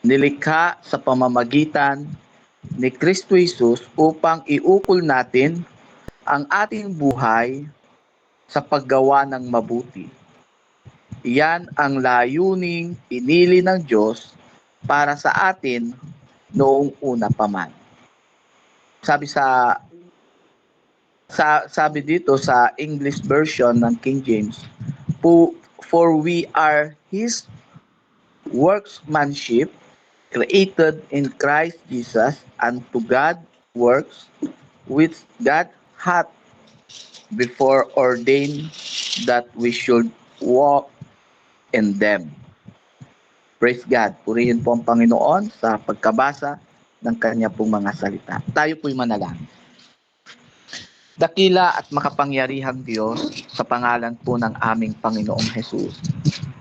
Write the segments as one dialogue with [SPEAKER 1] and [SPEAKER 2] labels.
[SPEAKER 1] nilikha sa pamamagitan ni Kristo Jesus upang iukol natin ang ating buhay sa paggawa ng mabuti. Iyan ang layuning pinili ng Diyos para sa atin noong una pa man. Sabi dito sa English version ng King James, for we are His workmanship, created in Christ Jesus unto God works which God hath before ordained that we should walk in them. Praise God. Purihin po ang Panginoon sa pagkabasa ng kanya pong mga salita. Tayo po'y manalangin. Dakila at makapangyarihang Diyos, sa pangalan po ng aming Panginoong Jesus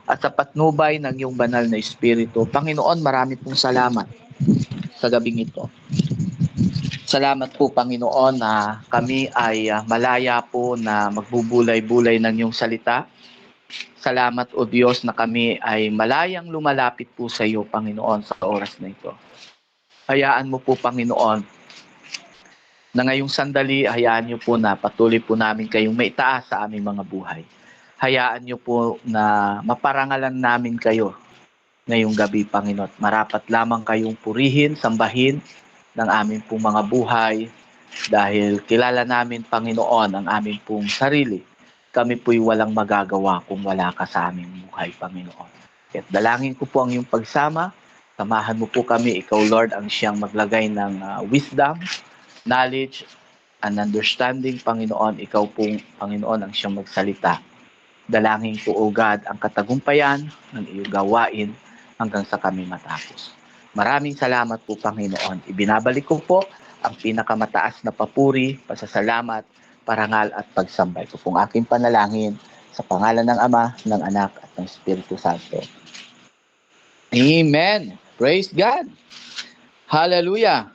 [SPEAKER 1] at sa patnubay ng iyong banal na Espiritu, Panginoon, marami pong salamat sa gabing ito. Salamat po, Panginoon, na kami ay malaya po na magbubulay-bulay ng iyong salita. Salamat, O Diyos, na kami ay malayang lumalapit po sa iyo, Panginoon, sa oras na ito. Hayaan mo po, Panginoon, na ngayong sandali, hayaan niyo po na patuloy po namin kayong maitaas sa aming mga buhay. Hayaan niyo po na maparangalan namin kayo ngayong gabi, Panginoon. Marapat lamang kayong purihin, sambahin ng aming pong mga buhay dahil kilala namin, Panginoon, ang aming pong sarili. Kami po'y walang magagawa kung wala ka sa aming buhay, Panginoon. At dalangin ko po ang iyong pagsama. Samahan mo po kami, ikaw, Lord, ang siyang maglagay ng wisdom, knowledge, and understanding, Panginoon. Ikaw pong, Panginoon, ang siyang magsalita. Dalangin ko, O God, ang katagumpayan ng iyong gawain hanggang sa kami matapos. Maraming salamat po, Panginoon. Ibinabalik ko po ang pinakamataas na papuri, pasasalamat, parangal at pagsambay ko pong aking panalangin sa pangalan ng Ama, ng Anak at ng Espiritu Santo. Amen. Praise God. Hallelujah.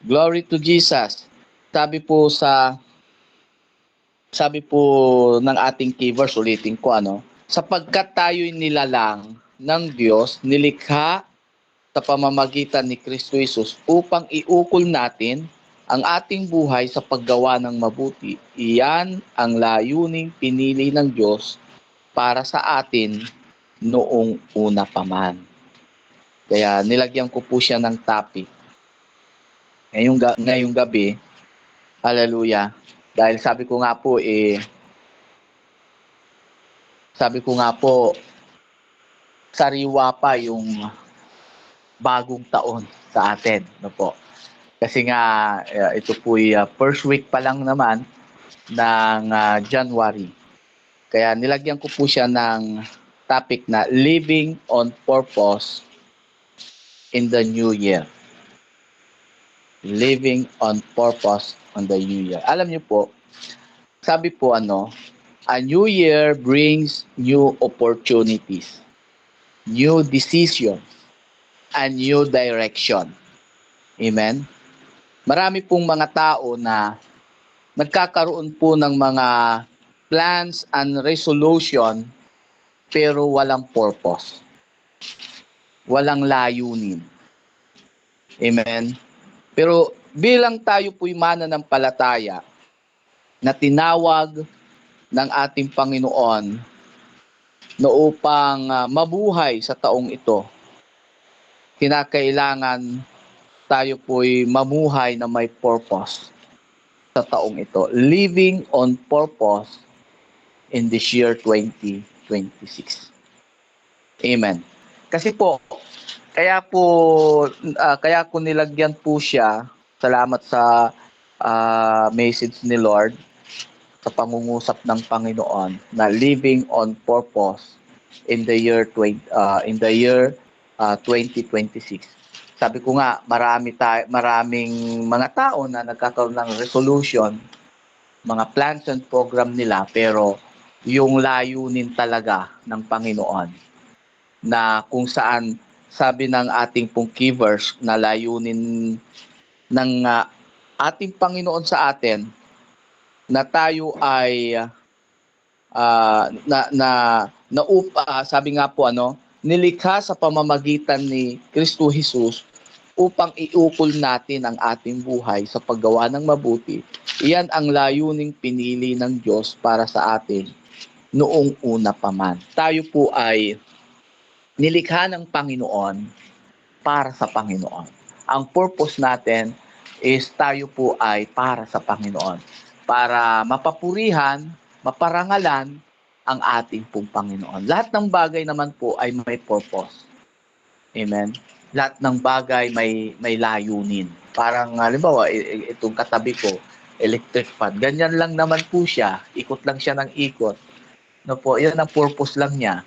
[SPEAKER 1] Glory to Jesus. Sabi po ng ating key verse, ulitin ko, sapagkat tayo'y nilalang ng Diyos, nilikha sa pamamagitan ni Kristo Jesus upang iukol natin ang ating buhay sa paggawa ng mabuti. Iyan ang layuning pinili ng Diyos para sa atin noong una pa man. Kaya nilagyan ko po siya ng topic. Ngayong gabi, hallelujah, dahil sabi ko nga po, sariwa pa yung bagong taon sa atin, no po. Kasi nga ito po'y first week pa lang naman ng January. Kaya nilagyan ko po siya ng topic na living on purpose in the new year. Living on purpose on the new year. Alam niyo po, sabi po a new year brings new opportunities, new decisions, and new direction. Amen? Marami pong mga tao na nagkakaroon po ng mga plans and resolution pero walang purpose. Walang layunin. Amen? Pero bilang tayo po'y mananampalataya na tinawag ng ating Panginoon na upang mabuhay sa taong ito, kinakailangan tayo po'y mamuhay na may purpose sa taong ito. Living on purpose in this year 2026. Amen. Kasi po, kaya ko nilagyan po siya, salamat sa message ni Lord, sa pangungusap ng Panginoon na living on purpose in the year 2026. Sabi ko nga, maraming mga tao na nagkakaroon ng resolution, mga plans and program nila, pero yung layunin talaga ng Panginoon na kung saan sabi ng ating pong key verse na layunin ng ating Panginoon sa atin na tayo ay sabi nga po nilikha sa pamamagitan ni Kristo Jesus upang iukol natin ang ating buhay sa paggawa ng mabuti. Iyan ang layuning pinili ng Diyos para sa atin noong una pa man. Tayo po ay nilikha ng Panginoon para sa Panginoon. Ang purpose natin is tayo po ay para sa Panginoon. Para mapapurihan, maparangalan ang ating pong Panginoon. Lahat ng bagay naman po ay may purpose. Amen? Lahat ng bagay may layunin. Parang halimbawa, itong katabi ko, electric fan. Ganyan lang naman po siya. Ikot lang siya ng ikot. No po, yan ang purpose lang niya.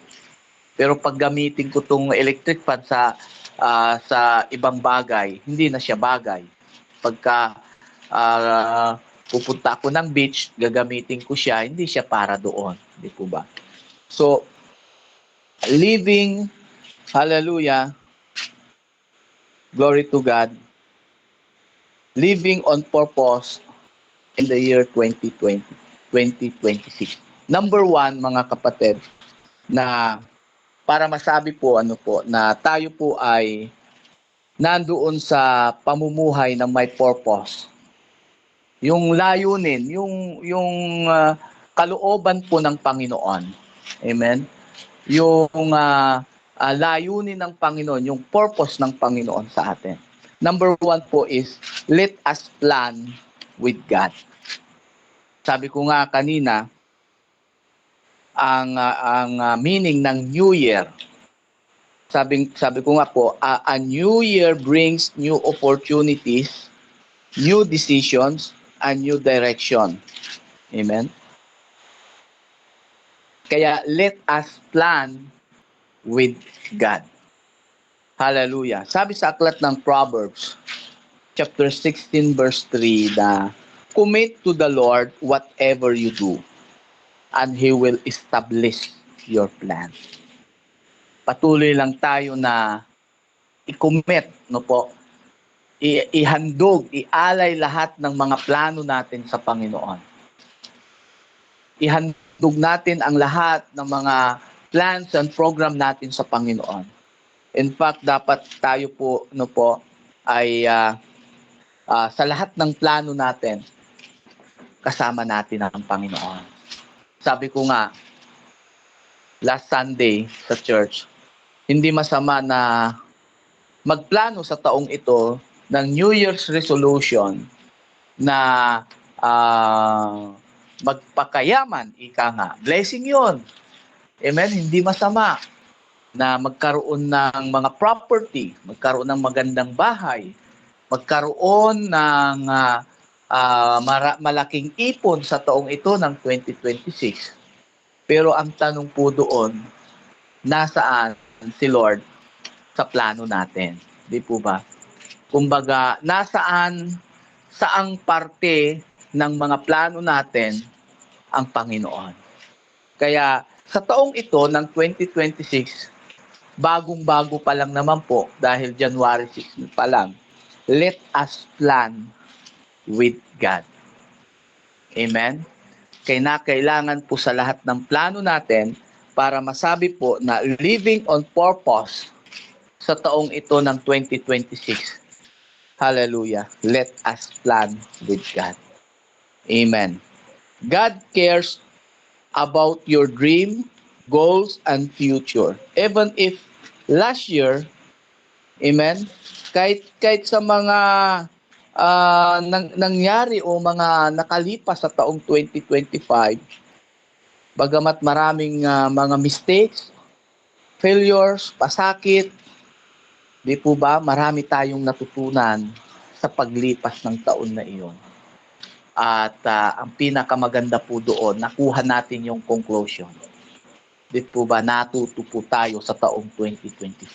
[SPEAKER 1] Pero pag gamitin ko tong electric fan sa ibang bagay, hindi na siya bagay. Pagka pupunta ako ng beach, gagamitin ko siya, hindi siya para doon. Di po ba? So, living, hallelujah, glory to God, living on purpose in the year 2020, 2026. Number one, mga kapatid, na para masabi po na tayo po ay nandoon sa pamumuhay ng may purpose. Yung layunin, yung kalooban po ng Panginoon. Amen. Yung layunin ng Panginoon, yung purpose ng Panginoon sa atin. Number one po is, let us plan with God. Sabi ko nga kanina, ang meaning ng New Year, sabi ko nga po, a new year brings new opportunities, new decisions, and new direction. Amen? Kaya let us plan with God. Hallelujah. Sabi sa aklat ng Proverbs, chapter 16, verse 3, na commit to the Lord whatever you do, and He will establish your plan. Patuloy lang tayo na i-commit, no po, ihandog, ialay lahat ng mga plano natin sa Panginoon. Ihandog natin ang lahat ng mga plans and program natin sa Panginoon. In fact, dapat tayo po, no po, ay sa lahat ng plano natin, kasama natin ang Panginoon. Sabi ko nga, last Sunday sa church, hindi masama na magplano sa taong ito ng New Year's resolution na magpakayaman, ika nga. Blessing yun. Amen? Hindi masama na magkaroon ng mga property, magkaroon ng magandang bahay, magkaroon ng malaking ipon sa taong ito ng 2026. Pero ang tanong po doon, nasaan si Lord sa plano natin? Di po ba? Kumbaga, saang parte ng mga plano natin ang Panginoon. Kaya sa taong ito ng 2026, bagong-bago pa lang naman po dahil January 6 pa lang, let us plan with God. Amen? Kailangan po sa lahat ng plano natin para masabi po na living on purpose sa taong ito ng 2026. Hallelujah. Let us plan with God. Amen. God cares about your dream, goals, and future. Even if last year, amen, kahit sa mga nangyari o mga nakalipas sa taong 2025, bagamat maraming mga mistakes, failures, pasakit, di po ba, marami tayong natutunan sa paglipas ng taon na iyon. At ang pinakamaganda po doon, nakuha natin yung conclusion. Di po ba, natuto po tayo sa taong 2025.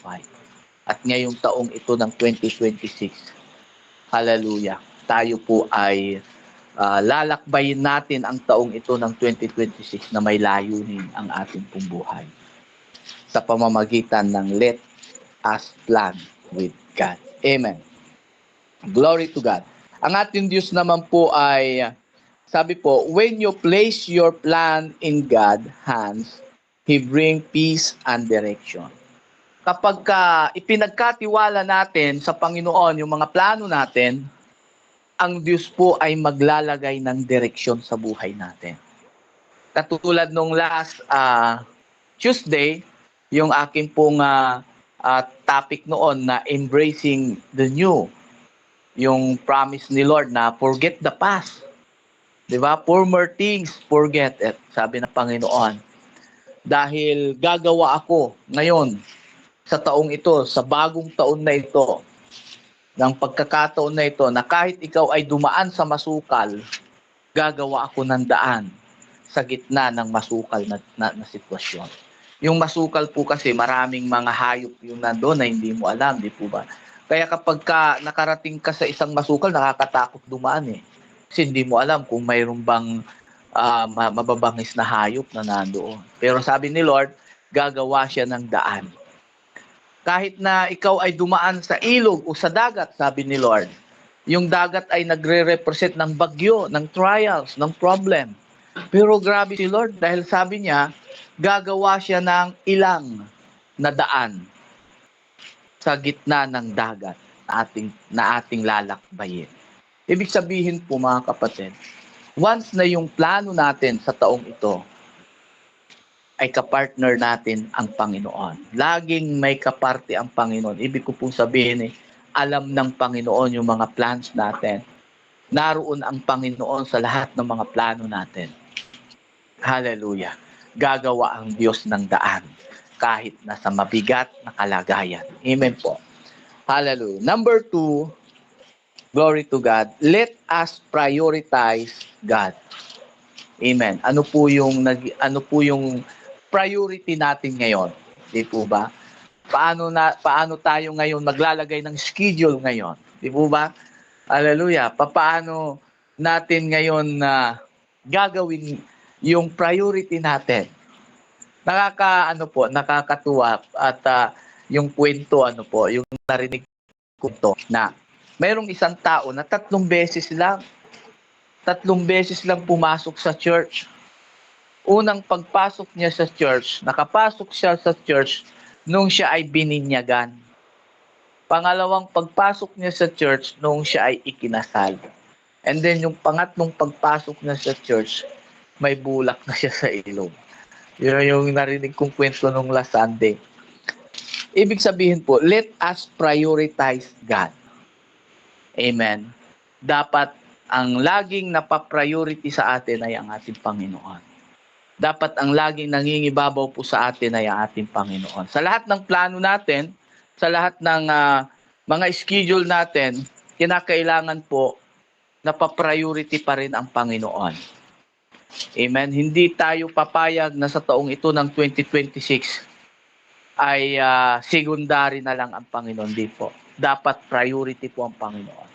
[SPEAKER 1] At ngayong taong ito ng 2026, hallelujah, tayo po ay lalakbayin natin ang taong ito ng 2026 na may layunin ang ating pong buhay. Sa pamamagitan ng let us plan with God. Amen. Glory to God. Ang ating Diyos naman po ay, sabi po, when you place your plan in God's hands, He bring peace and direction. kapag ipinagkatiwala natin sa Panginoon yung mga plano natin, ang Diyos po ay maglalagay ng direksyon sa buhay natin. Katulad nung last Tuesday, yung akin pong topic noon na embracing the new, yung promise ni Lord na forget the past. Diba? Former things, forget it, sabi ng Panginoon. Dahil gagawa ako ngayon sa taong ito, sa bagong taon na ito, ng pagkakataon na ito, na kahit ikaw ay dumaan sa masukal, gagawa ako ng daan sa gitna ng masukal na sitwasyon. Yung masukal po kasi maraming mga hayop yung nandoon na hindi mo alam, di po ba? Kaya kapag nakarating ka sa isang masukal, nakakatakot dumaan eh. Kasi hindi mo alam kung mayroon bang mababangis na hayop na nandoon. Pero sabi ni Lord, gagawa siya ng daan. Kahit na ikaw ay dumaan sa ilog o sa dagat, sabi ni Lord, yung dagat ay nagre-represent ng bagyo, ng trials, ng problem. Pero grabe si Lord dahil sabi niya, gagawa siya ng ilang na daan sa gitna ng dagat na ating lalakbayin. Ibig sabihin po mga kapatid, once na yung plano natin sa taong ito ay kapartner natin ang Panginoon. Laging may kaparte ang Panginoon. Ibig ko pong sabihin alam ng Panginoon yung mga plans natin. Naroon ang Panginoon sa lahat ng mga plano natin. Hallelujah. Gagawa ang Diyos ng daan kahit nasa mabigat na kalagayan. Amen po. Hallelujah. Number 2, glory to God. Let us prioritize God. Amen. Ano po yung priority natin ngayon? Di po ba? Paano tayo ngayon maglalagay ng schedule ngayon? Di po ba? Hallelujah. Paano natin ngayon na gagawin yung priority natin? Nakakatuwa at yung kwento yung narinig ko to na mayroong isang tao na 3 beses lang pumasok sa church. Unang pagpasok niya sa church, nakapasok siya sa church nung siya ay bininyagan. Pangalawang pagpasok niya sa church nung siya ay ikinasal. And then yung pangatlong pagpasok niya sa church, may bulak na siya sa ilong. Yun yung narinig kong kwento nung last Sunday. Ibig sabihin po, let us prioritize God. Amen. Dapat ang laging napapriority sa atin ay ang ating Panginoon. Dapat ang laging nangingibabaw po sa atin ay ang ating Panginoon. Sa lahat ng plano natin, sa lahat ng mga schedule natin, kinakailangan po napapriority pa rin ang Panginoon. Amen. Hindi tayo papayag na sa taong ito ng 2026 ay secondary na lang ang Panginoon. Di po. Dapat priority po ang Panginoon.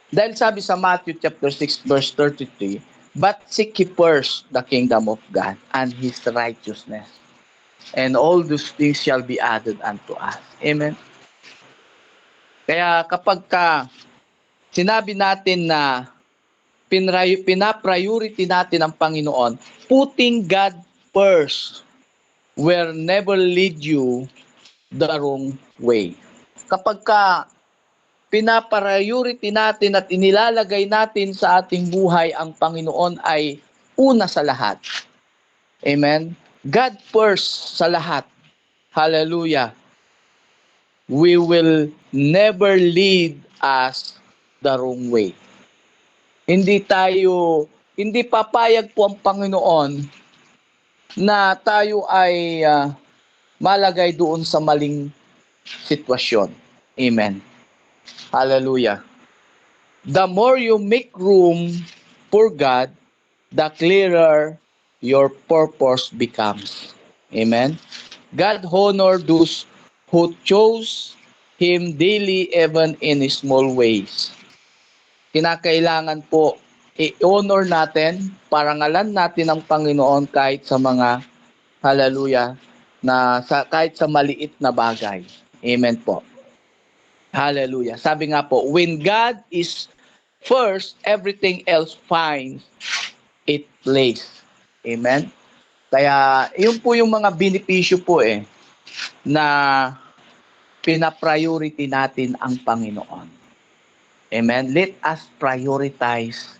[SPEAKER 1] Dahil sabi sa Matthew chapter 6 verse 33, but seek ye first the kingdom of God and His righteousness, and all those things shall be added unto us. Amen. Kaya kapag sinabi natin na pinapriority natin ang Panginoon, putting God first will never lead you the wrong way. Kapag pinapriority natin at inilalagay natin sa ating buhay ang Panginoon ay una sa lahat. Amen? God first sa lahat. Hallelujah. We will never lead us the wrong way. Hindi papayag po ang Panginoon na tayo ay malagay doon sa maling sitwasyon. Amen. Hallelujah. The more you make room for God, the clearer your purpose becomes. Amen. God honor those who chose Him daily even in small ways. Kinakailangan po i-honor natin, parangalan natin ang Panginoon kahit sa mga hallelujah kahit sa maliit na bagay. Amen po. Hallelujah. Sabi nga po, when God is first, everything else finds its place. Amen? Kaya, yun po yung mga benepisyo po na pina-priority natin ang Panginoon. Amen? Let us prioritize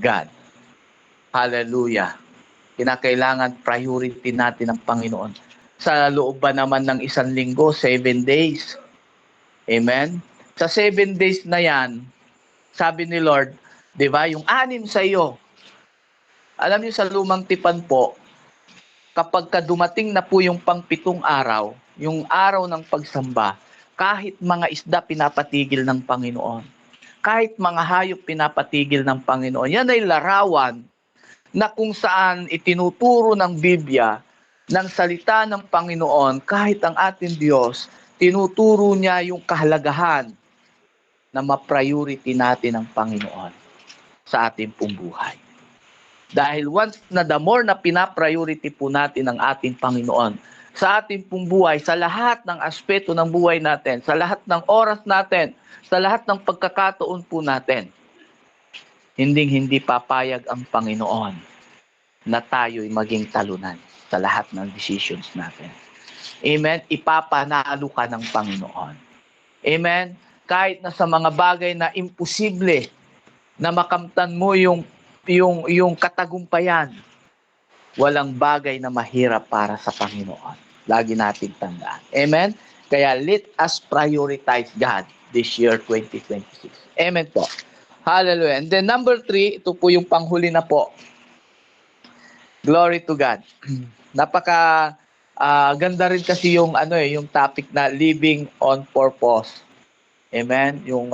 [SPEAKER 1] God. Hallelujah. Kinakailangan priority natin ang Panginoon. Sa loob ba naman ng 1 linggo, 7 days? Amen? Sa 7 days na yan, sabi ni Lord, di ba, yung 6 sa iyo. Alam niyo sa lumang tipan po, kapag dumating na po yung pang-7 araw, yung araw ng pagsamba, kahit mga isda pinapatigil ng Panginoon. Kahit mga hayop pinapatigil ng Panginoon. Yan ay larawan na kung saan itinuturo ng Biblia, ng salita ng Panginoon, kahit ang ating Diyos, tinuturo niya yung kahalagahan na ma-priority natin ang Panginoon sa ating pong buhay. Dahil once na the more na pina-priority po natin ang ating Panginoon sa ating pong buhay, sa lahat ng aspeto ng buhay natin, sa lahat ng oras natin, sa lahat ng pagkakataon po natin, hindi papayag ang Panginoon na tayo'y maging talunan sa lahat ng decisions natin. Amen? Ipapanalo ka ng Panginoon. Amen? Kahit na sa mga bagay na imposible na makamtan mo yung katagumpayan, walang bagay na mahirap para sa Panginoon. Lagi nating tandaan. Amen? Kaya let us prioritize God this year 2026. Amen po. Hallelujah. And then number 3, ito po yung panghuli na po. Glory to God. Napaka ganda rin kasi yung yung topic na living on purpose. Amen? Yung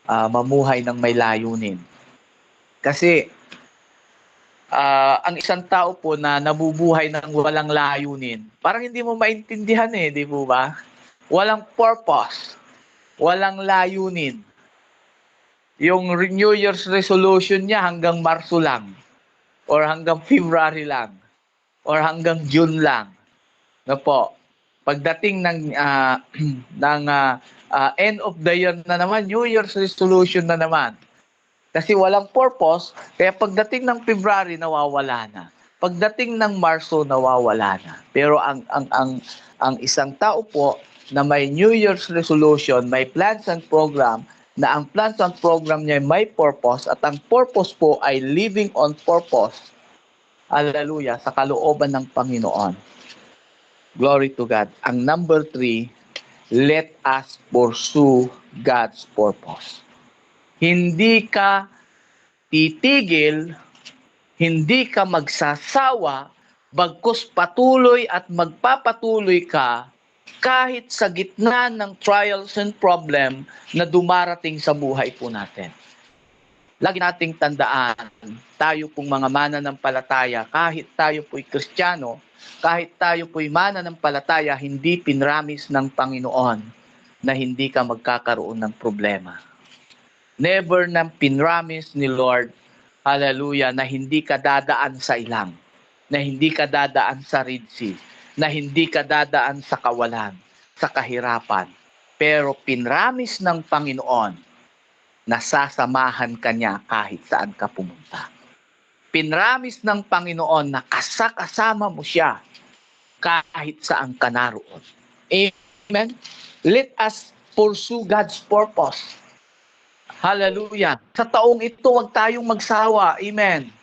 [SPEAKER 1] mamuhay ng may layunin. Kasi ang isang tao po na nabubuhay ng walang layunin, parang hindi mo maintindihan di po ba? Walang purpose, walang layunin. Yung New Year's resolution niya hanggang Marso lang, or hanggang February lang, or hanggang June lang. No po. Pagdating ng end of the year na naman, New Year's resolution na naman. Kasi walang purpose, kaya pagdating ng February nawawala na. Pagdating ng Marso nawawala na. Pero ang isang tao po na may New Year's resolution, may plans and program, na ang plans and program niya may purpose, at ang purpose po ay living on purpose. Hallelujah, sa kalooban ng Panginoon. Glory to God. Ang number 3, let us pursue God's purpose. Hindi ka titigil, hindi ka magsasawa, bagkus patuloy at magpapatuloy ka kahit sa gitna ng trials and problem na dumarating sa buhay po natin. Lagi nating tandaan, tayo pong mga mananampalataya, kahit tayo po'y Kristiyano, kahit tayo po'y mananampalataya, hindi pinramis ng Panginoon na hindi ka magkakaroon ng problema. Never nang pinramis ni Lord, hallelujah, na hindi ka dadaan sa ilang, na hindi ka dadaan sa Red Sea, na hindi ka dadaan sa kawalan, sa kahirapan. Pero pinramis ng Panginoon na sasamahan ka niya kahit saan ka pumunta. Pinramis ng Panginoon na kasama mo siya kahit saan ka naroon. Amen? Let us pursue God's purpose. Hallelujah. Sa taong ito, huwag tayong magsawa. Amen.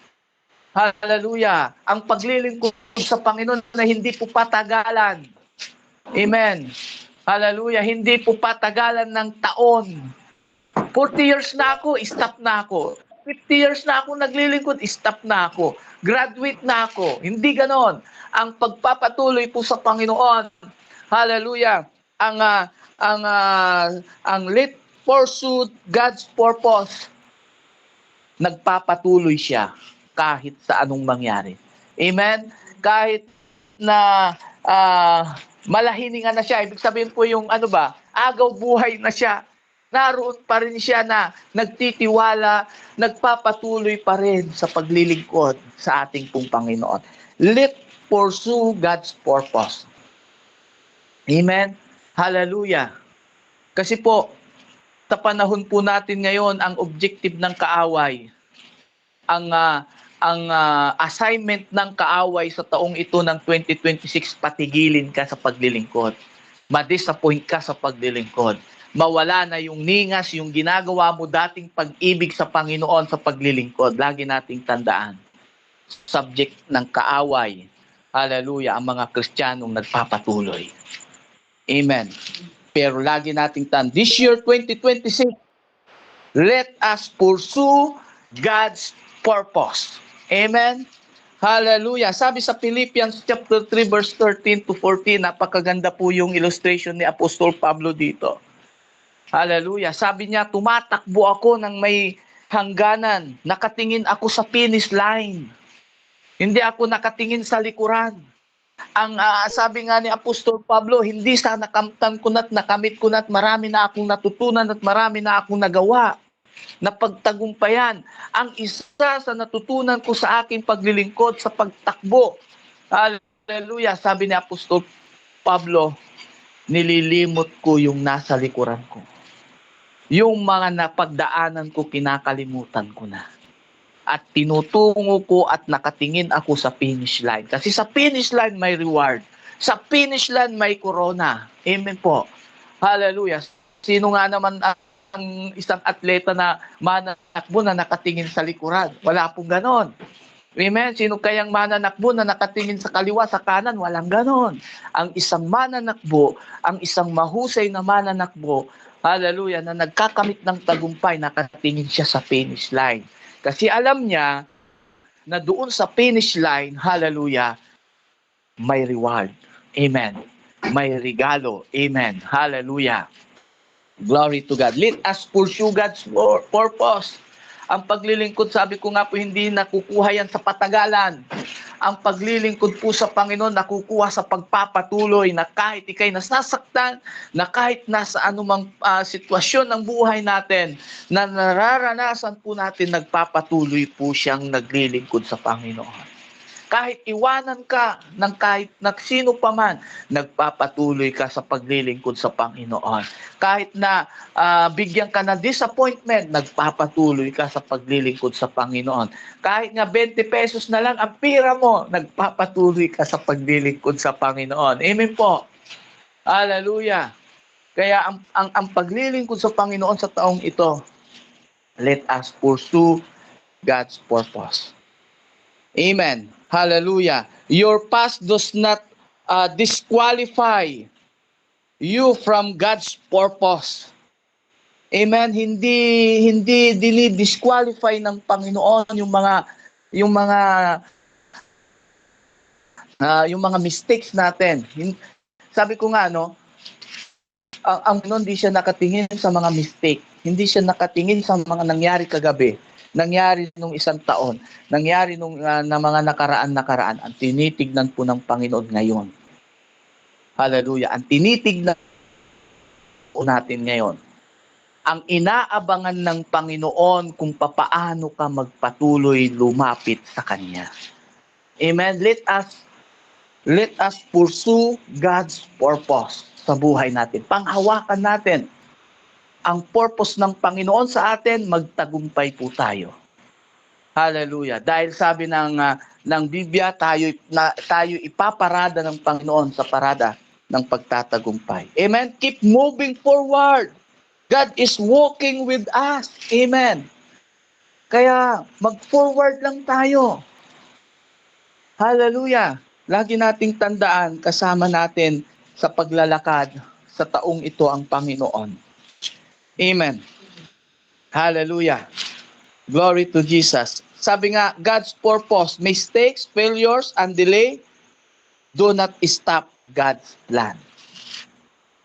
[SPEAKER 1] Hallelujah. Ang paglilingkod sa Panginoon na hindi po patagalan. Amen. Hallelujah. Hindi po patagalan ng taon. 40 years na ako, stop na ako. 50 years na ako naglilingkod, stop na ako. Graduate na ako. Hindi ganon. Ang pagpapatuloy po sa Panginoon, hallelujah, ang let pursue God's purpose, nagpapatuloy siya kahit sa anong mangyari. Amen? Kahit na malahiningan na siya, ibig sabihin po yung agaw buhay na siya, naroon pa rin siya na nagtitiwala, nagpapatuloy pa rin sa paglilingkod sa ating pong Panginoon. Let pursue God's purpose. Amen? Hallelujah. Kasi po, sa panahon po natin ngayon, ang objective ng kaaway, ang ang assignment ng kaaway sa taong ito ng 2026, patigilin ka sa paglilingkod. Ma-disappoint ka sa paglilingkod. Mawala na yung ningas, yung ginagawa mo dating pag-ibig sa Panginoon sa paglilingkod. Lagi nating tandaan. Subject ng kaaway. Hallelujah, ang mga Kristiyanong nagpapatuloy. Amen. Pero lagi nating tandaan, this year 2026, let us pursue God's purpose. Amen. Hallelujah. Sabi sa Philippians chapter 3 verse 13 to 14, napakaganda po yung illustration ni Apostol Pablo dito. Hallelujah. Sabi niya, tumatakbo ako ng may hangganan. Nakatingin ako sa finish line. Hindi ako nakatingin sa likuran. Ang sabi nga ni Apostol Pablo, hindi sa nakamtan ko na't nakamit ko na't marami na akong natutunan at marami na akong nagawa na pagtagumpayan. Ang isa sa natutunan ko sa aking paglilingkod sa pagtakbo. Hallelujah. Sabi ni Apostol Pablo, nililimot ko yung nasa likuran ko. Yung mga napagdaanan ko, kinakalimutan ko na. At tinutungo ko at nakatingin ako sa finish line. Kasi sa finish line may reward. Sa finish line may corona. Amen po. Hallelujah. Sino nga naman ang isang atleta na mananakbo na nakatingin sa likuran? Wala pong ganon. Amen? Sino kayang mananakbo na nakatingin sa kaliwa, sa kanan? Walang ganon. Ang isang mananakbo, ang isang mahusay na mananakbo, hallelujah, na nagkakamit ng tagumpay, nakatingin siya sa finish line. Kasi alam niya na doon sa finish line, hallelujah, may reward. Amen. May regalo. Amen. Hallelujah. Glory to God. Let us pursue God's purpose. Ang paglilingkod, sabi ko nga po, hindi nakukuha yan sa patagalan. Ang paglilingkod po sa Panginoon nakukuha sa pagpapatuloy na kahit ikay nasasaktan, na kahit nasa anumang sitwasyon ng buhay natin, na nararanasan po natin, nagpapatuloy po siyang naglilingkod sa Panginoon. Kahit iwanan ka ng kahit sino pa man, nagpapatuloy ka sa paglilingkod sa Panginoon. Kahit na bigyan ka ng disappointment, nagpapatuloy ka sa paglilingkod sa Panginoon. Kahit nga 20 pesos na lang ang pira mo, nagpapatuloy ka sa paglilingkod sa Panginoon. Amen po. Hallelujah. Kaya ang paglilingkod sa Panginoon sa taong ito, let us pursue God's purpose. Amen. Hallelujah. Your past does not disqualify you from God's purpose. Amen. Hindi dinidisqualify ng Panginoon yung mga mistakes natin. Sabi ko nga ang Panginoon hindi siya nakatingin sa mga mistake. Hindi siya nakatingin sa mga nangyari kagabi. Nangyari nung isang taon, nangyari nung na mga nakaraan. Ang tinitignan po ng Panginoon ngayon. Hallelujah. Ang tinitignan po natin ngayon. Ang inaabangan ng Panginoon kung papaano ka magpatuloy lumapit sa Kanya. Amen. Let us pursue God's purpose sa buhay natin. Panghawakan natin ang purpose ng Panginoon sa atin, magtagumpay po tayo. Hallelujah. Dahil sabi ng Biblia, tayo ipaparada ng Panginoon sa parada ng pagtatagumpay. Amen. Keep moving forward. God is walking with us. Amen. Kaya mag-forward lang tayo. Hallelujah. Lagi nating tandaan, kasama natin sa paglalakad sa taong ito ang Panginoon. Amen. Hallelujah. Glory to Jesus. Sabi nga, God's purpose, mistakes, failures, and delay do not stop God's plan.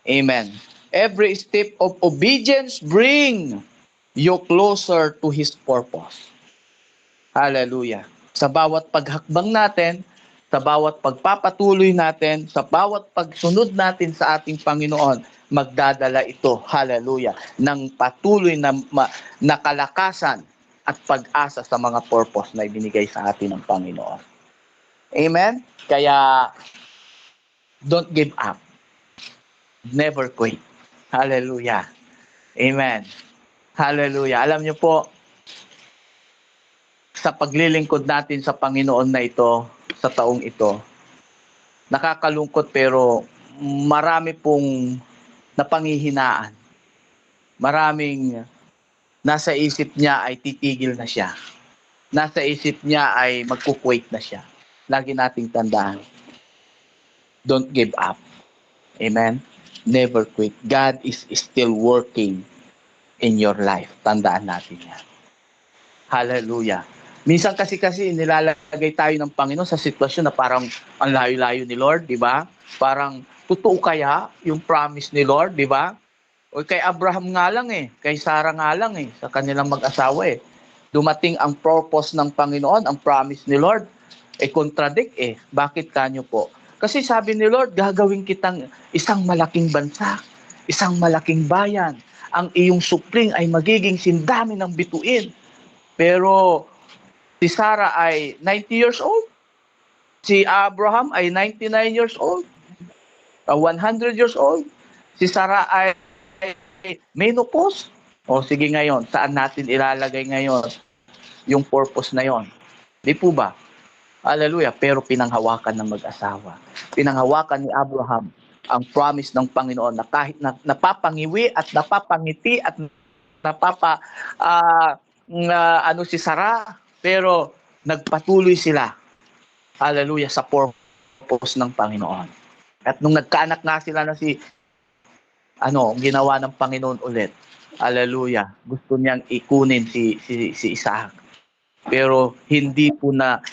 [SPEAKER 1] Amen. Every step of obedience bring you closer to His purpose. Hallelujah. Sa bawat paghakbang natin, sa bawat pagpapatuloy natin, sa bawat pagsunod natin sa ating Panginoon, magdadala ito, hallelujah, ng patuloy na kalakasan at pag-asa sa mga purpose na ibinigay sa atin ng Panginoon. Amen? Kaya, don't give up. Never quit. Hallelujah. Amen. Hallelujah. Alam niyo po, sa paglilingkod natin sa Panginoon na ito, sa taong ito, nakakalungkot pero marami pong napanghihinaan. Maraming nasa isip niya ay titigil na siya. Nasa isip niya ay magkukwait na siya. Lagi nating tandaan, don't give up. Amen? Never quit. God is still working in your life. Tandaan natin yan. Hallelujah. Minsan kasi nilalagay tayo ng Panginoon sa sitwasyon na parang ang layo-layo ni Lord, di ba? Parang totoo kaya yung promise ni Lord, di ba? O kay Abraham nga lang kay Sarah nga lang sa kanilang mag-asawa Dumating ang purpose ng Panginoon, ang promise ni Lord, contradict Bakit kanyo po? Kasi sabi ni Lord, gagawin kitang isang malaking bansa, isang malaking bayan. Ang iyong supling ay magiging sindami ng bituin. Pero si Sarah ay 90 years old. Si Abraham ay 99 years old. 100 years old. Si Sarah ay menopause. O sige ngayon, saan natin ilalagay ngayon yung purpose na yon? Di po ba? Hallelujah. Pero pinanghawakan ng mag-asawa. Pinanghawakan ni Abraham ang promise ng Panginoon na kahit napapangiwi at napapangiti at si Sarah, pero nagpatuloy sila, hallelujah, sa purpose ng Panginoon. At nung nagkaanak nga sila na ginawa ng Panginoon ulit, hallelujah, gusto niyang ikunin si Isaac. Pero hindi po na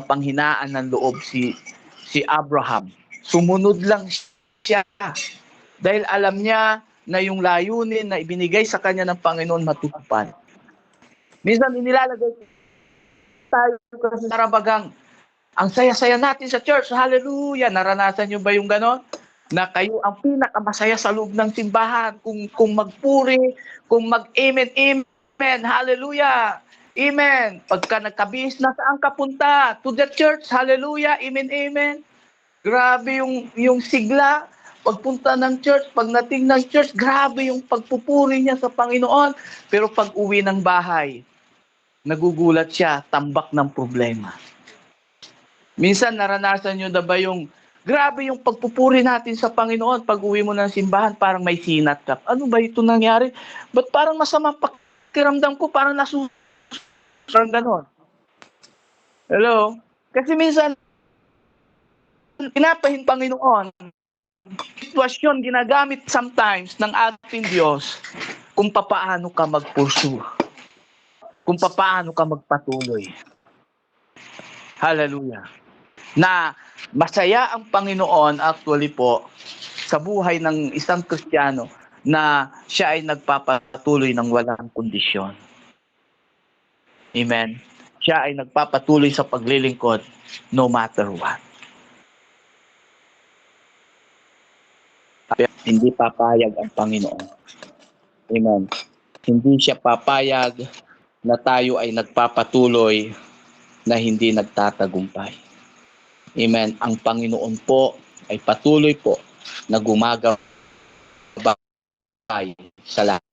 [SPEAKER 1] panghinaan ng loob si Abraham. Sumunod lang siya dahil alam niya na yung layunin na ibinigay sa kanya ng Panginoon matutupad. Minsan inilalagay tayo kasi narabagang ang saya-saya natin sa church. Hallelujah! Naranasan niyo ba yung ganon? Na kayo ang pinakamasaya sa loob ng simbahan. Kung magpuri, kung mag-amen, amen. Hallelujah! Amen! Pagka nagkabihis na saan ka punta? To the church. Hallelujah! Amen, amen. Grabe yung sigla. Pagpunta ng church, pag nating ng church, grabe yung pagpupuri niya sa Panginoon. Pero pag uwi ng bahay, nagugulat siya, tambak ng problema. Minsan naranasan nyo na ba yung grabe yung pagpupuri natin sa Panginoon, pag uwi mo ng simbahan, parang may sinat ka. Ano ba ito nangyari? Ba't parang masama pakiramdam ko, parang parang ganon. Hello? Kasi minsan, pinapahin Panginoon, sitwasyon ginagamit sometimes ng ating Diyos kung papaano ka mag-pursue, kung papaano ka magpatuloy. Hallelujah. Na masaya ang Panginoon actually po sa buhay ng isang Kristiyano na siya ay nagpapatuloy ng walang kondisyon. Amen. Siya ay nagpapatuloy sa paglilingkod no matter what. Hindi papayag ang Panginoon. Amen. Hindi siya papayag na tayo ay nagpapatuloy na hindi nagtatagumpay. Amen. Ang Panginoon po ay patuloy po na gumagabay sa lahat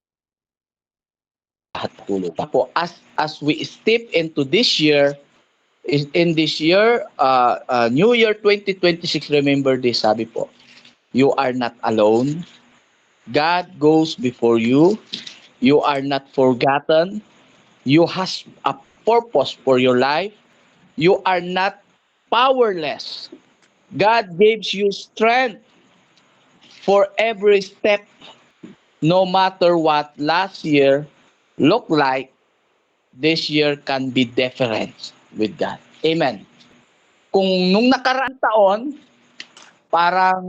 [SPEAKER 1] tuloy. Po, as we step into this year, in this year, New Year 2026, remember this, sabi po, you are not alone. God goes before you. You are not forgotten. You have a purpose for your life. You are not powerless. God gives you strength for every step, no matter what last year looked like. This year can be different with God. Amen. Kung nung nakaraang taon, parang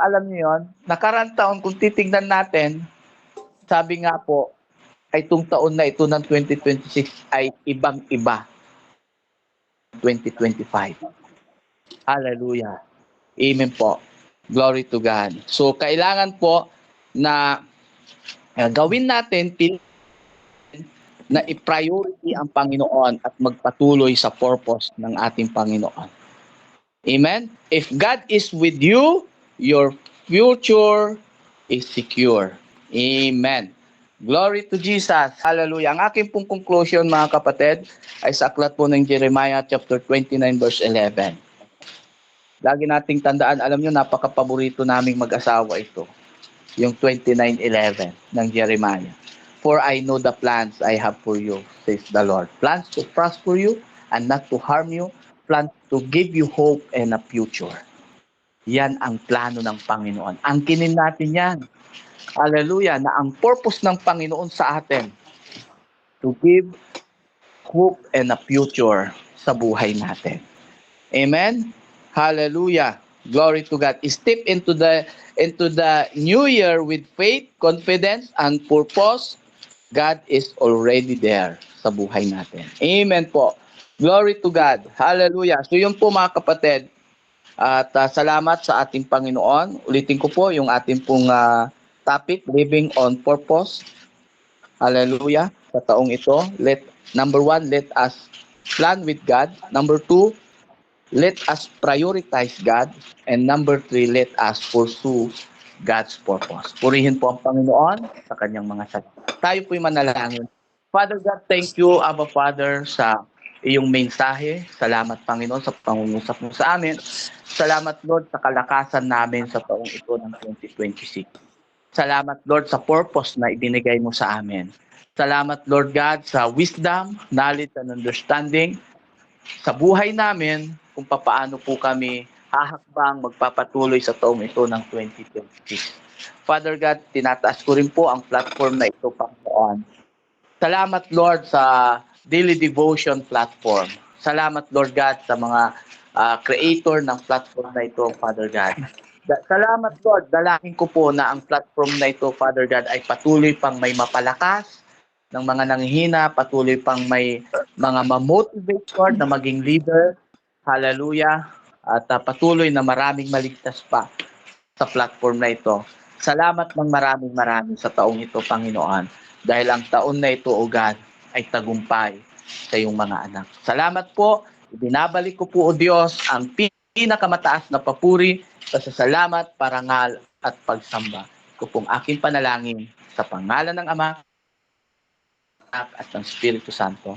[SPEAKER 1] alam niyo yon, nakaraang taon kung titingnan natin, sabi nga po, ay itong taon na ito ng 2026 ay ibang-iba 2025. Hallelujah. Amen po. Glory to God. So, kailangan po na gawin natin na i-priority ang Panginoon at magpatuloy sa purpose ng ating Panginoon. Amen? If God is with you, your future is secure. Amen. Glory to Jesus. Hallelujah. Ang aking pong conclusion, mga kapatid, ay sa aklat po ng Jeremiah chapter 29 verse 11. Lagi nating tandaan, alam nyo, napaka-paborito naming mag-asawa ito. Yung 29:11 ng Jeremiah. For I know the plans I have for you, says the Lord. Plans to prosper you and not to harm you. Plans to give you hope and a future. Yan ang plano ng Panginoon. Angkinin natin yan. Hallelujah. Na ang purpose ng Panginoon sa atin, to give hope and a future sa buhay natin. Amen? Hallelujah. Glory to God. Step into the new year with faith, confidence, and purpose. God is already there sa buhay natin. Amen po. Glory to God. Hallelujah. So yun po, mga kapatid. At salamat sa ating Panginoon. Ulitin ko po yung ating pong topic, living on purpose. Hallelujah. Sa taong ito, number 1, let us plan with God. Number 2, let us prioritize God. And number 3, let us pursue God's purpose. Purihin po ang Panginoon sa kanyang mga salita. Tayo po'y manalangin. Father God, thank you, Abba Father, sa iyong mensahe. Salamat, Panginoon, sa pangungusap mo sa amin. Salamat, Lord, sa kalakasan namin sa taong ito ng 2026. Salamat, Lord, sa purpose na ibinigay mo sa amin. Salamat, Lord God, sa wisdom, knowledge, and understanding sa buhay namin kung paano po kami hahakbang magpapatuloy sa taong ito ng 2026. Father God, tinataas ko rin po ang platform na ito, Panginoon. Salamat, Lord, sa Daily Devotion platform. Salamat, Lord God, sa mga creator ng platform na ito, Father God. Salamat, Lord. Dalangin ko po na ang platform na ito, Father God, ay patuloy pang may mapalakas ng mga nanghihina, patuloy pang may mga ma-motivate, Lord, na maging leader. Hallelujah. At patuloy na maraming maligtas pa sa platform na ito. Salamat ng maraming sa taong ito, Panginoon. Dahil ang taon na ito, O God, ay tagumpay sa iyong mga anak. Salamat po. Ibinabalik ko po, O Diyos, ang pinakamataas na papuri, pasasalamat, parangal, at pagsamba. Ito pong aking panalangin sa pangalan ng Ama at ng Espiritu Santo.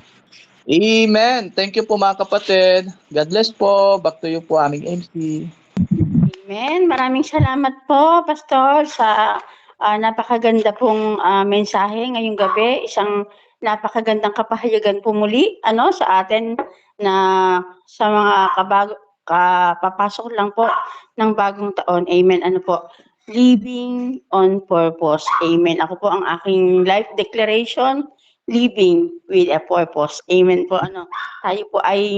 [SPEAKER 1] Amen. Thank you po, mga kapatid. God bless po. Back to you po, aming MC.
[SPEAKER 2] Amen. Maraming salamat po, Pastor, sa napakaganda pong mensahe ngayong gabi. Isang napakagandang kapahayagan po muli sa atin na sa mga kapapasok lang po ng bagong taon. Amen. Living on purpose. Amen. Ako po ang aking life declaration, living with a purpose. Amen po. Tayo po ay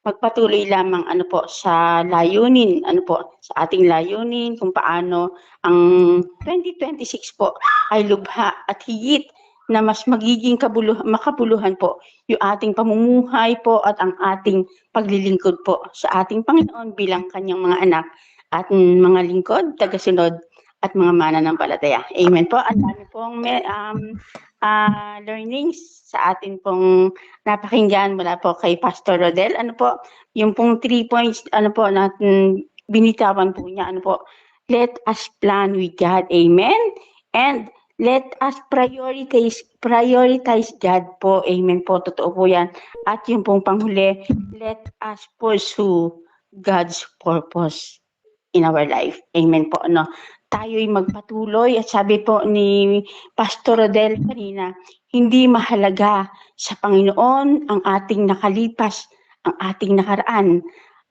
[SPEAKER 2] magpatuloy lamang sa layunin, sa ating layunin kung paano ang 2026 po ay lubha at higit na mas magiging makabuluhan po yung ating pamumuhay po at ang ating paglilingkod po sa ating Panginoon bilang kanyang mga anak at mga lingkod, tagasunod at mga mananampalataya. Amen po. Ang dami pong learnings sa atin pong napakinggan mula po kay Pastor Rodel. Yung pong 3 points, natin binitawan po niya, let us plan with God. Amen. And let us prioritize God po. Amen po. Totoo po yan. At yung pong panghuli, let us pursue God's purpose in our life. Amen po. Tayo'y magpatuloy at sabi po ni Pastor Rodel kanina, hindi mahalaga sa Panginoon ang ating nakalipas, ang ating nakaraan.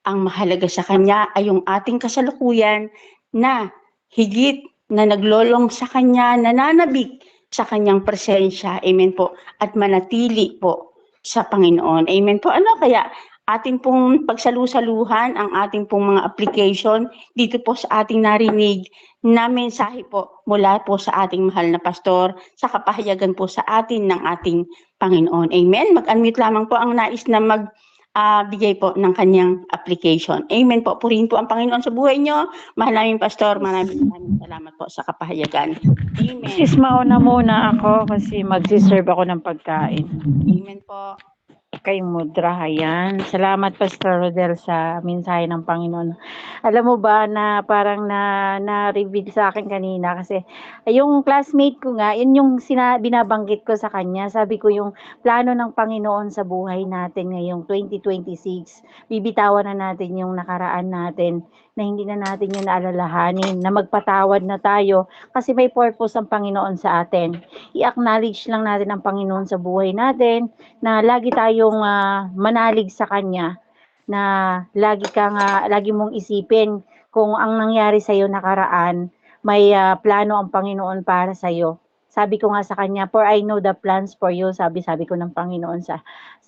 [SPEAKER 2] Ang mahalaga sa Kanya ay yung ating kasalukuyan na higit na naglolong sa Kanya, nananabik sa Kanyang presensya. Amen po. At manatili po sa Panginoon. Amen po. Kaya ating pong pagsalusaluhan ang ating pong mga application dito po sa ating narinig na mensahe po mula po sa ating mahal na pastor sa kapahayagan po sa atin ng ating Panginoon. Amen. Mag-unmute lamang po ang nais na bigay po ng kanyang application. Amen po. Purihin po ang Panginoon sa buhay nyo. Mahal namin pastor, maraming salamat po sa kapahayagan. Amen.
[SPEAKER 3] Sis, mauna muna ako kasi magsiserve ako ng pagkain.
[SPEAKER 2] Amen po. Kayong mudra, ayan. Salamat Pastor Rodel sa mensahe ng Panginoon. Alam mo ba na parang na-reveal sa akin kanina kasi yung classmate ko nga, yun yung binabanggit ko sa kanya. Sabi ko yung plano ng Panginoon sa buhay natin ngayong 2026, bibitawan na natin yung nakaraan natin na hindi na natin yun alalahanin, na magpatawad na tayo kasi may purpose ang Panginoon sa atin. I-acknowledge lang natin ang Panginoon sa buhay natin, na lagi tayong manalig sa kanya, na lagi mong isipin kung ang nangyari sa iyo nakaraan, may plano ang Panginoon para sa iyo. Sabi ko nga sa kanya, for I know the plans for you, sabi ko ng Panginoon sa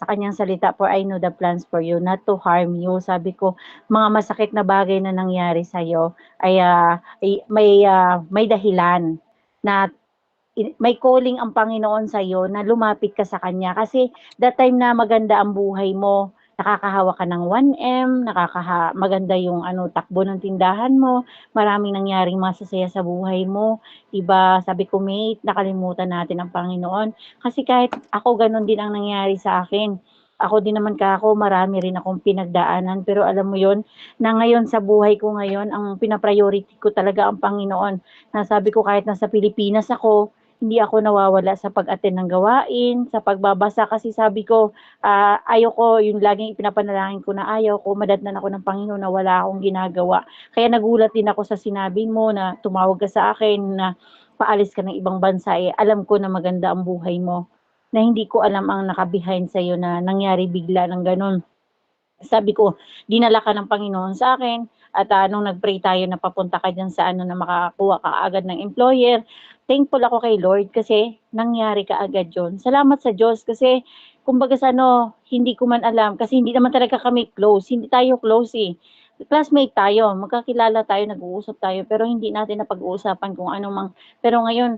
[SPEAKER 2] kanyang salita, for I know the plans for you, not to harm you. Sabi ko, mga masakit na bagay na nangyari sa iyo ay may dahilan, na may calling ang Panginoon sa iyo na lumapit ka sa Kanya. Kasi that time na maganda ang buhay mo, nakakahawa ka ng 1M, maganda yung takbo ng tindahan mo, maraming nangyaring masasaya sa buhay mo. Diba, sabi ko, mate, nakalimutan natin ang Panginoon. Kasi kahit ako, ganun din ang nangyari sa akin. Ako din naman marami rin akong pinagdaanan. Pero alam mo yon, na ngayon sa buhay ko ngayon, ang pinapriority ko talaga ang Panginoon. Nasabi ko kahit nasa Pilipinas ako, hindi ako nawawala sa pag-attend ng gawain, sa pagbabasa kasi sabi ko, ayoko, yung laging ipinapanalangin ko na ayaw ko, madatnan ako ng Panginoon na wala akong ginagawa. Kaya nagulat din ako sa sinabi mo na tumawag ka sa akin na paalis ka ng ibang bansa, alam ko na maganda ang buhay mo, na hindi ko alam ang naka-behind sa'yo na nangyari bigla ng ganun. Sabi ko, dinala ka ng Panginoon sa akin at nung nag-pray tayo na papunta ka dyan sa na makakuha ka agad ng employer, thankful ako kay Lord kasi nangyari ka agad yun. Salamat sa Diyos kasi kumbaga sa hindi ko man alam kasi hindi naman talaga kami close. Hindi tayo close eh. Classmate tayo, magkakilala tayo, nag-uusap tayo, pero hindi natin napag-uusapan kung ano mang. Pero ngayon,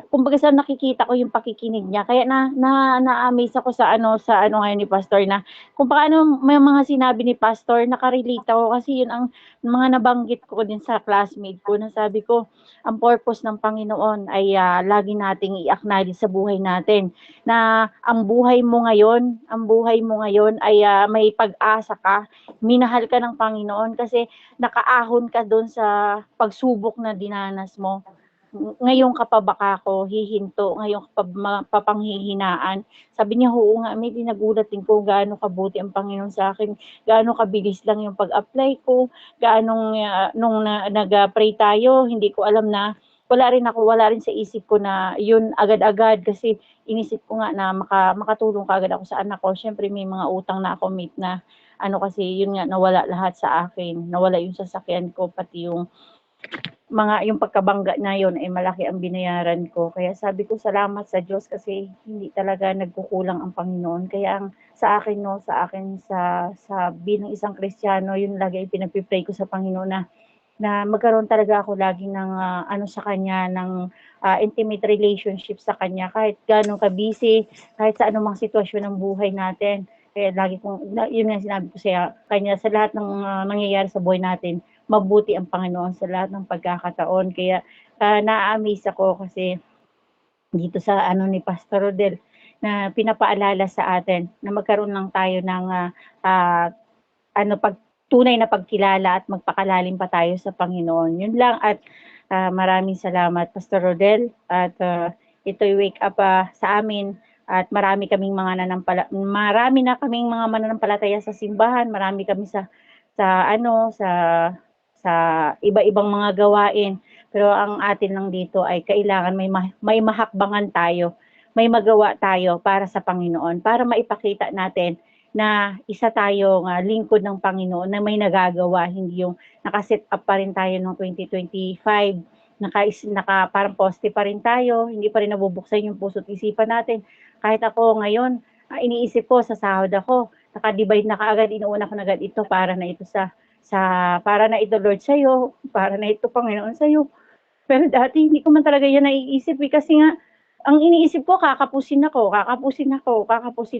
[SPEAKER 2] kumbaga sa nakikita ko yung pakikinig niya, kaya na-amaze ako sa ngayon ni Pastor na kung paano may mga sinabi ni Pastor, nakarelate ako kasi yun ang mga nabanggit ko din sa classmate ko na sabi ko, ang purpose ng Panginoon ay lagi nating i-acknowledge sa buhay natin na ang buhay mo ngayon ay may pag-asa ka, minahal ka ng Panginoon kasi nakaahon ka doon sa pagsubok na dinanas mo. Ngayon ka pa baka ako hihinto, ngayon ka pa papanghihinaan. Sabi niya, oo nga, may nagulat din ko gaano kabuti ang Panginoon sa akin, gaano kabilis lang yung pag-apply ko, gaano nung nag-pray tayo, hindi ko alam na wala rin sa isip ko na yun agad-agad kasi inisip ko nga na makatulong kaagad ako sa anak ko. Siyempre may mga utang na ako meet na kasi yun nga nawala lahat sa akin, nawala yung sasakyan ko pati yung yung pagkabangga na yun ay malaki ang binayaran ko. Kaya sabi ko salamat sa Diyos kasi hindi talaga nagkukulang ang Panginoon. Kaya sa akin sa bilang isang Kristiyano, yun lagi ay pinagpipray ko sa Panginoon na magkaroon talaga ako lagi ng sa kanya, ng intimate relationship sa kanya kahit gaano ka busy, kahit sa anumang sitwasyon ng buhay natin. Kaya lagi yun nga sinabi ko sa kanya, sa lahat ng nangyayari sa buhay natin, mabuti ang Panginoon sa lahat ng pagkakataon. Kaya na-amaze ako kasi dito sa ni Pastor Rodel na pinapaalala sa atin na magkaroon lang tayo ng tunay na pagkilala at magpakalalim pa tayo sa Panginoon. Yun lang at maraming salamat Pastor Rodel at ito'y wake up sa amin at marami na kaming mga mananampalataya sa simbahan, marami kami sa iba-ibang mga gawain. Pero ang atin lang dito ay kailangan may mahakbangan tayo, may magawa tayo para sa Panginoon, para maipakita natin na isa tayong lingkod ng Panginoon na may nagagawa, hindi yung nakaset up pa rin tayo noong 2025, parang poste pa rin tayo, hindi pa rin nabubuksan yung puso't isipan natin. Kahit ako ngayon, iniisip ko sa sahod ako, naka-divide na kaagad, inuuna ko na agad ito para na ito para na ito Lord sa'yo, para na ito Panginoon sa'yo. Pero dati hindi ko man talaga yan naiisip kasi nga, ang iniisip ko kakapusin ako.